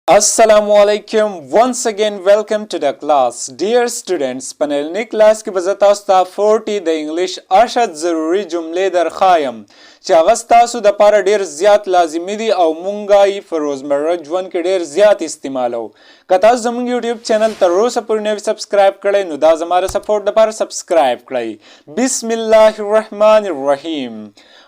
Assalamu alaikum. Once again, welcome to the class. Dear students, panelni class ki bazatasta 40 د انګلیش اشد ضروری جملې در خایم چې هغه ستاسو د پاره ډیر زیات لازمي دي او مونږه یې په روزمره ژوند کې ډیر زیات استعمالو. که تاسو زموږ یوټیوب چینل تر اوسه پورې نه سبسکرایب کړئ نو دا زموږ سپورټ لپاره سبسکرایب کړئ. بسم الله الرحمن الرحیم.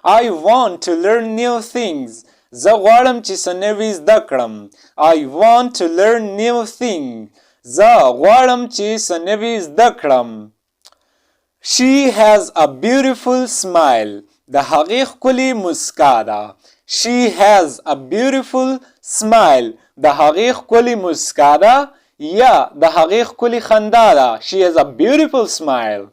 I want to learn new things. زه غواړم چې څه نوي زده کړم. I want to learn new things. زه غواړم چې څه نوي زده کړم. She has a beautiful smile. د هغې ښکلې مسکا ده. She has a beautiful smile. د هغې ښکلې مسکا ده یا د هغې ښکلې خندا ده. She has a beautiful smile.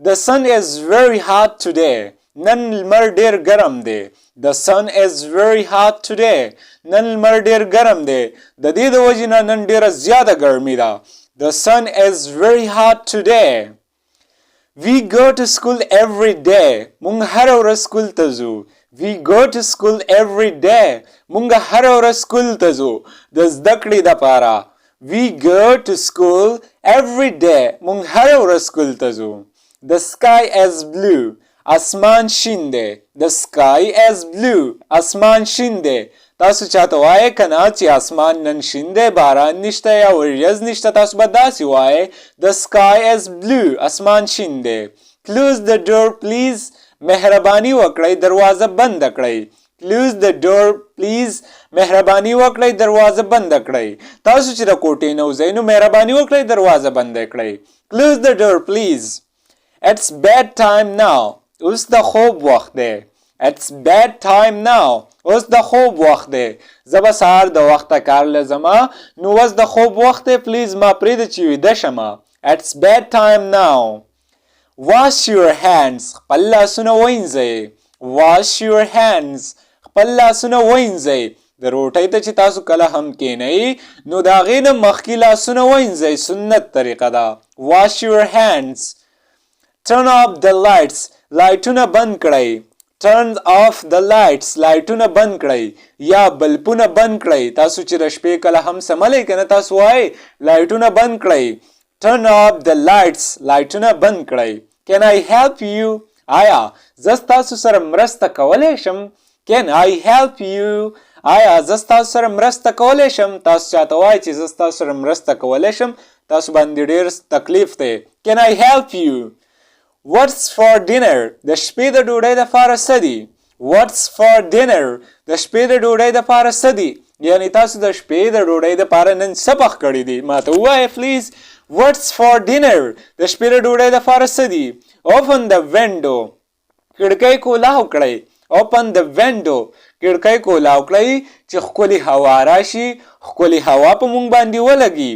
The sun is very hot today. نن لمر ډیر ګرم دی. The sun is very hot today. نن لمر ډیر ګرم دی. د دې د وجې نه نن ډیره زیاته ګرمي ده. The sun is very hot today. We go to school every day. مونږ هره ورځ سکول ته ځو. We go to school every day. مونږ هره ورځ سکول ته ځو د زده کړې دپاره. We go to school every day. مونږ هره ورځ سکول ته ځو. The sky is blue. اسمان شین دی. The sky is blue. اسمان شین دی. تاسو چاته وایې کنه چې اسمان نن شین دی باران نشته یا وریځ نشته تاسو به داسې وایې The sky is blue. اسمان شین دی. Close the door please. مهرباني وکړئ دروازه بند کړئ. Close the door please. مهرباني وکړئ دروازه بند کړئ. تاسو چې د کوټې نه وځئ نو مهرباني وکړئ دروازه بند کړئ. Close the door please. It's bed time now. اوس د خوب وخت دی. It's bed time now. اوس د خوب وخت دی. زه به سهار د وخته کار لځمه نو اوس د خوب وخت دی پلیز ما پرېږده چې ویده شمه. It's bed time now. Wash your hands. خپل لاسونه وینځئ. Wash your hands. خپل لاسونه وینځئ. د روټۍ ته چې تاسو کله هم کینئ نو د هغې نه مخکې لاسونه وینځئ. سنت طریقه ده. Wash your hands. Turn off the lights. لایټونه بند کړئ. Turn off the lights. لایټونه بند کړئ یا بلپونه بند کړئ. تاسو چې د شپې کله هم سملی کنه تاسو وایئ لایټونه بند کړئ. Turn off the lights. لایټونه بند کړئ. Can I help you? آیا زه ستاسو سره مرسته کولی شم؟ Can I help you? آیا زه ستاسو سره مرسته کولی شم؟ تاسو چاته وایئ چې زه ستاسو سره مرسته کولی شم تاسو باندې ډېر تکلیف دی. Can I help you? What's for dinner? د شپې د ډوډۍ دپاره څه دي؟ What's for dinner? د شپې د ډوډۍ دپاره څه دي؟ یعنې تاسو د شپې د ډوډۍ دپاره نن څه پخ کړي دي؟ ماته ووایه پلیز. What's for dinner? د شپې د ډوډۍ دپاره څه دي؟ Open the window. کړکۍ کولاو کړئ. Open the window. کړکۍ کولاو کړئ چې ښکلې هوا راشي ښکلې هوا په موږ باندې ولګي.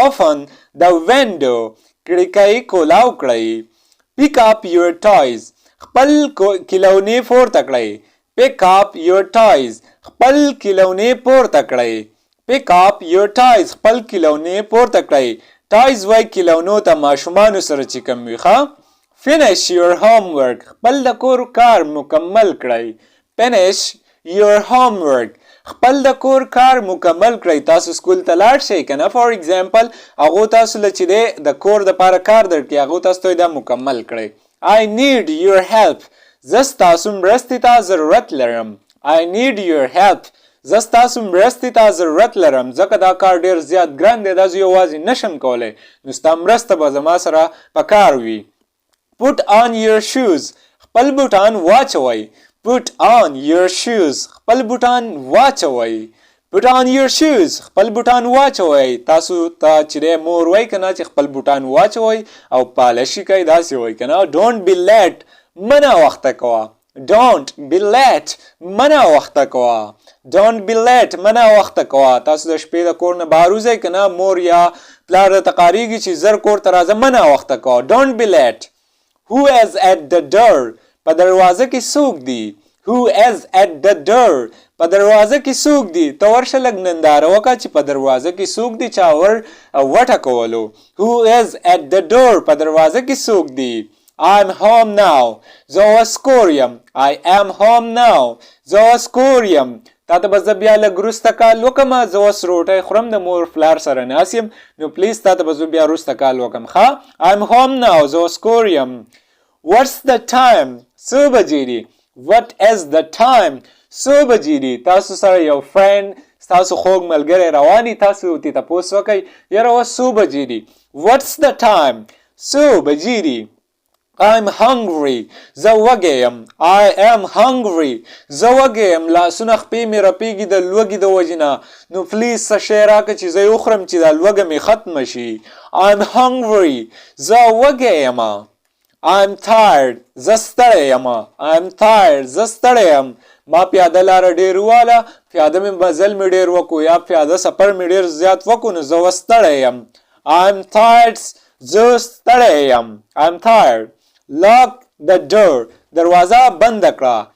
Open the window. کړکۍ کولاو کړئ. Pick up your toys. خپل کیلونې پورته کړئ. Pick up your toys. خپل کیلونې پورته کړئ. Pick up your toys. خپل کیلونې پورته کړئ. Toys وای کیلونو ته ماشومانو سره چې کوم وي ښه. Finish your homework. خپل د کور کار مکمل کړئ. Finish your homework. خپل د کور کار مکمل کړئ. تاسو سکول ته لاړ شئ که نه فار اگزامپل هغو تاسو له چې دی د کور دپاره کار درکړي هغو تاسو ته دا مکمل کړئ. I need your help. زه ستاسو مرستې ته ضرورت لرم. I need your help. زه ستاسو مرستې ته ضرورت لرم ځکه دا کار ډېر زیات ګران دی دا زه یوازې نشم کولی نو ستا مرسته به زما سره په کار وي. Put on your shoes. خپل بوټان واچوئ. Put on your shoes. خپل بوټان واچوئ. Put on your shoes. خپل بوټان واچوئ. تاسو ته چې دی مور وایي که نه چې خپل بوټان واچوئ او پالشي کوئ داسې وایي که نه. Don't be late. مه ناوخته کوه. Don't be late. مه ناوخته کوه. Don't be late. مه ناوخته کوه. تاسو د شپې د کور نه بهر وځئ که نه مور یا پلار درته قاریږي چې زر کور ته راځه مه ناوخته کوه. Don't be late. Who is at the door? په دروازه کې څوک دی؟ Who is at the door? په دروازه کې څوک دی؟ ته ورشه لږ ننداره وکړه چې په دروازه کې څوک دی چا وټه کولو. Who is at the door? په دروازه کې څوک دی؟ I'm home now. زه اوس کور یم. I am home now. زه اوس کور یم. تا ته به زه بیا لږ وروسته کال وکړم زه اوس روټۍ خورم د مور پلار سره ناست یم نو پلیز تا ته به زه بیا وروسته کال وکړم ښه I'm home now زه اوس کور یم What's the time څو بجې دي What is the time څو بجې دي تاسو سره یو فرند تاسو خوږ ملګری رواني تاسو تې تپوس وکئ یاره اوس څو بجې دي What's the time څو بجې دي I'm hungry زه وږی یم I am hungry زه وږی یم لاسونه خپې مې رپېږي د لوږې د وجې نه نو پلیز څه شی راکړه چې زه یې وخورم چې دا لوږه مې ختمه شي I'm hungry زه وږی یم I'm tired زه ستړی یم I'm tired زه ستړی یم ما پیاده لاره ډېر وواله پیاده مې مزل مې ډېر وکړو یا پیاده سفر مې ډېر زیات وکړو نو زه اوس ستړی یم I'm tired زه ستړی یم I'm tired Lock the door دروازه بند کړه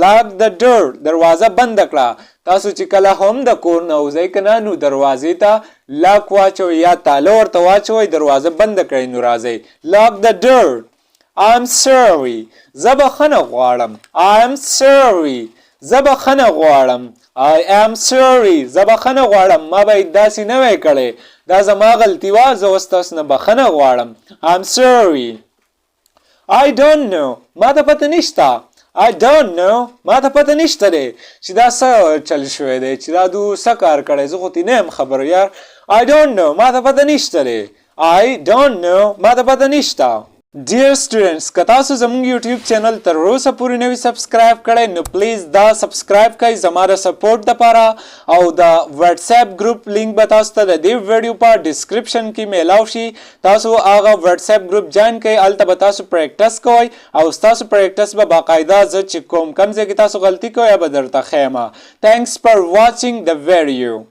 Lock the door دروازه بند کړه تاسو چې کله هم د کور نه وځئ که نه نو دروازې ته لاک واچوئ یا تاله ورته واچوئ دروازه بند کړئ نو راځئ Lock the door I'm sorry زه بخښنه غواړم I'm sorry زه بخښنه غواړم I am sorry زه بخښنه غواړم ما باید داسې نه وی کړی دا زما غلطي وه زه اوس تاسو نه بخښنه غواړم I'm sorry I don't know ما ته پته نشته I don't know ما ته پته نشته دی چې دا څه چل شوی دی چې دا دو څه کار کړی زه خو ترې نه یم خبر یار I don't know ما ته پته نشته دی I don't know ما ته پته نشته Dear students که تاسو زموږ یوټیوب چینل تر اوسه پورې نه وي سبسکرایب کړی نو پلیز دا سبسکرایب کړئ زما د سپورټ دپاره او د واتساپ ګروپ لینک به تاسو ته د دې ویډیو په ډسکرپشن کې میلاو شي تاسو هغه واتساپ ګروپ جوین کړئ هلته به تاسو پریکټس کوئ او ستاسو پریکټس به باقاعده زه چې کوم ځای کې تاسو غلطي کوئ به درته ښیم Thanks for watching the video